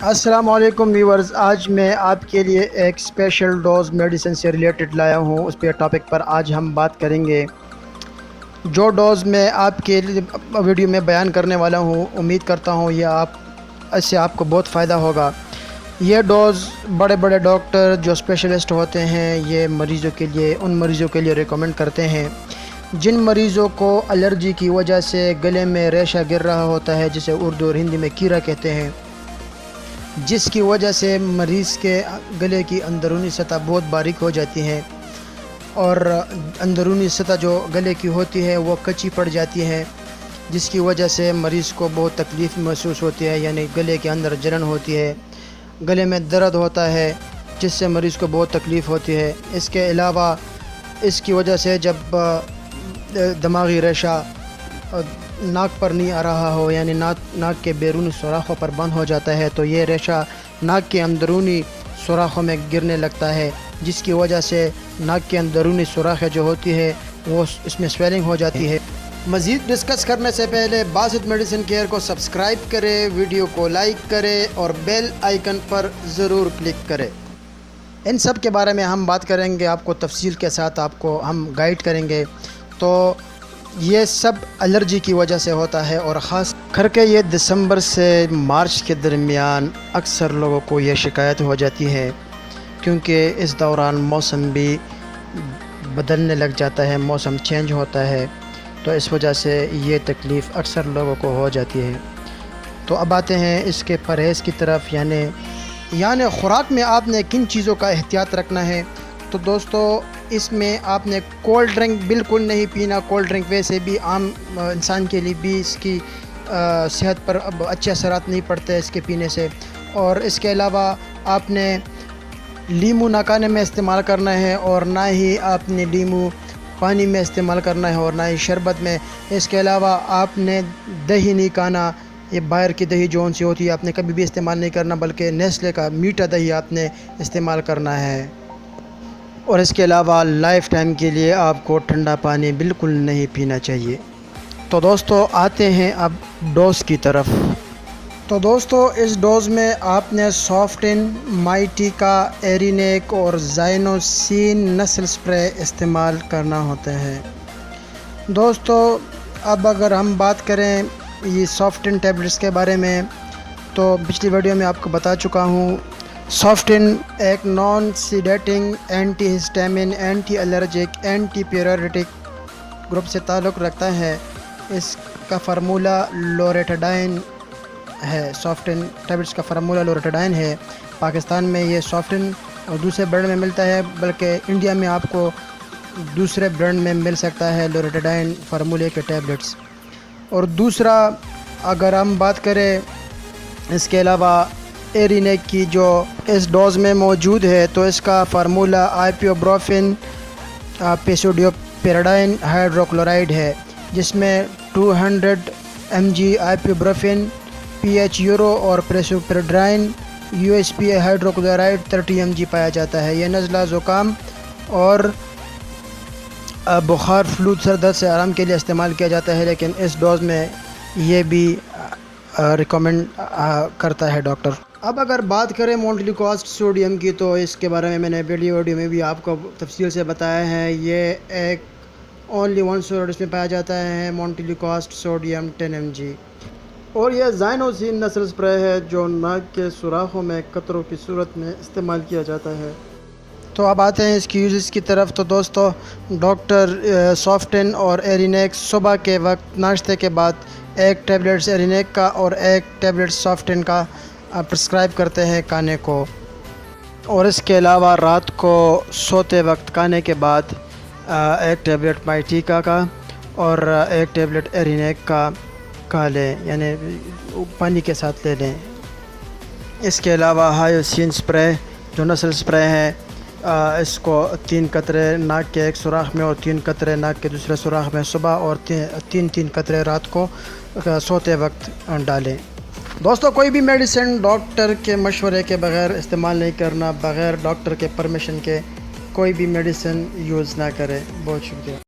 السلام علیکم ویورز، آج میں آپ کے لیے ایک اسپیشل ڈوز میڈیسن سے ریلیٹڈ لایا ہوں۔ اس پہ ٹاپک پر آج ہم بات کریں گے۔ جو ڈوز میں آپ کے لیے ویڈیو میں بیان کرنے والا ہوں، امید کرتا ہوں اس سے آپ کو بہت فائدہ ہوگا۔ یہ ڈوز بڑے بڑے ڈاکٹر جو اسپیشلسٹ ہوتے ہیں یہ ان مریضوں کے لیے ریکمنڈ کرتے ہیں جن مریضوں کو الرجی کی وجہ سے گلے میں ریشہ گر رہا ہوتا ہے، جسے اردو اور ہندی میں کیڑا کہتے ہیں، جس کی وجہ سے مریض کے گلے کی اندرونی سطح بہت باریک ہو جاتی ہے اور اندرونی سطح جو گلے کی ہوتی ہے وہ کچی پڑ جاتی ہے، جس کی وجہ سے مریض کو بہت تکلیف محسوس ہوتی ہے، یعنی گلے کے اندر جلن ہوتی ہے، گلے میں درد ہوتا ہے، جس سے مریض کو بہت تکلیف ہوتی ہے۔ اس کے علاوہ اس کی وجہ سے جب دماغی ریشہ ناک پر نہیں آ رہا ہو، یعنی ناک کے بیرونی سوراخوں پر بند ہو جاتا ہے، تو یہ ریشہ ناک کے اندرونی سوراخوں میں گرنے لگتا ہے، جس کی وجہ سے ناک کے اندرونی سوراخیں جو ہوتی ہے وہ اس میں سویلنگ ہو جاتی ہے۔ مزید ڈسکس کرنے سے پہلے باسط میڈیسن کیئر کو سبسکرائب کرے، ویڈیو کو لائک کرے اور بیل آئیکن پر ضرور کلک کرے۔ ان سب کے بارے میں ہم بات کریں گے، آپ کو تفصیل کے ساتھ آپ کو ہم گائیڈ کریں گے۔ تو یہ سب الرجی کی وجہ سے ہوتا ہے، اور خاص کر کے یہ دسمبر سے مارچ کے درمیان اکثر لوگوں کو یہ شکایت ہو جاتی ہے، کیونکہ اس دوران موسم بھی بدلنے لگ جاتا ہے، موسم چینج ہوتا ہے، تو اس وجہ سے یہ تکلیف اکثر لوگوں کو ہو جاتی ہے۔ تو اب آتے ہیں اس کے پرہیز کی طرف، یعنی خوراک میں آپ نے کن چیزوں کا احتیاط رکھنا ہے۔ تو دوستو، اس میں آپ نے کولڈ ڈرنک بالکل نہیں پینا۔ کولڈ ڈرنک ویسے بھی عام انسان کے لیے بھی اس کی صحت پر اب اچھے اثرات نہیں پڑتے اس کے پینے سے، اور اس کے علاوہ آپ نے لیمو نہ کھانے میں استعمال کرنا ہے، اور نہ ہی آپ نے لیمو پانی میں استعمال کرنا ہے، اور نہ ہی شربت میں۔ اس کے علاوہ آپ نے دہی نہیں کھانا، یہ باہر کی دہی جو سی ہوتی ہے آپ نے کبھی بھی استعمال نہیں کرنا، بلکہ نیسلے کا میٹھا دہی آپ نے استعمال کرنا ہے۔ اور اس کے علاوہ لائف ٹائم کے لیے آپ کو ٹھنڈا پانی بالکل نہیں پینا چاہیے۔ تو دوستو آتے ہیں اب ڈوز کی طرف۔ تو دوستو، اس ڈوز میں آپ نے سافٹن، مائٹیکا، ایرینیک اور زائنوسین نسل سپرے استعمال کرنا ہوتا ہے۔ دوستو، اب اگر ہم بات کریں یہ سافٹن ٹیبلٹس کے بارے میں، تو پچھلی ویڈیو میں آپ کو بتا چکا ہوں۔ سافٹن ایک non sedating, antihistamine, anti allergic, antipruritic group سے تعلق رکھتا ہے۔ اس کا فارمولہ لوریٹاڈائن ہے۔ سافٹن ٹیبلٹس کا فارمولہ لوریٹاڈائن ہے۔ پاکستان میں یہ سافٹن اور دوسرے برانڈ میں ملتا ہے، بلکہ انڈیا میں آپ کو دوسرے برانڈ میں مل سکتا ہے لوریٹاڈائن فارمولے کے ٹیبلٹس۔ اور دوسرا اگر ہم بات کریں اس کے علاوہ ایرینیک کی، جو اس ڈوز میں موجود ہے، تو اس کا فارمولہ آئیپیوبروفین پیسوڈیوپیراڈائن ہائیڈروکلورائڈ ہے، جس میں 200 mg آئیپیوبروفین پی ایچ یورو اور پیسوپیراڈائن USP ہائیڈروکلورائڈ 30 mg پایا جاتا ہے۔ یہ نزلہ، زکام اور بخار، فلو، سر درد سے آرام کے لیے استعمال کیا جاتا ہے، لیکن اس ڈوز میں یہ بھی ریکمنڈ کرتا ہے ڈاکٹر۔ اب اگر بات کریں مونٹیلیکوسٹ سوڈیم کی، تو اس کے بارے میں نے ویڈیو میں بھی آپ کو تفصیل سے بتایا ہے۔ یہ ایک اونلی 1 سولڈ میں پایا جاتا ہے، مونٹیلیکوسٹ سوڈیم 10 mg، اور یہ زائنوسین نسل سپرے ہے جو ناک کے سوراخوں میں قطروں کی صورت میں استعمال کیا جاتا ہے۔ تو اب آتے ہیں اس کی یوزز کی طرف۔ تو دوستو، ڈاکٹر سافٹن اور ایرینیک صبح کے وقت ناشتے کے بعد ایک ٹیبلٹس ایرینیک کا اور ایک ٹیبلٹ سافٹن کا پرسکرائب کرتے ہیں کھانے کو، اور اس کے علاوہ رات کو سوتے وقت کھانے کے بعد ایک ٹیبلٹ مائٹیکا کا اور ایک ٹیبلٹ ایرینیک کا کھا لیں، یعنی پانی کے ساتھ لے لیں۔ اس کے علاوہ ہائیوسین سپرے جو نسل سپرے ہے، اس کو 3 قطرے ناک کے ایک سوراخ میں اور 3 قطرے ناک کے دوسرے سوراخ میں صبح، اور 3 قطرے رات کو سوتے وقت ڈالیں۔ دوستو، کوئی بھی میڈیسن ڈاکٹر کے مشورے کے بغیر استعمال نہیں کرنا، بغیر ڈاکٹر کے پرمیشن کے کوئی بھی میڈیسن یوز نہ کرے۔ بہت شکریہ۔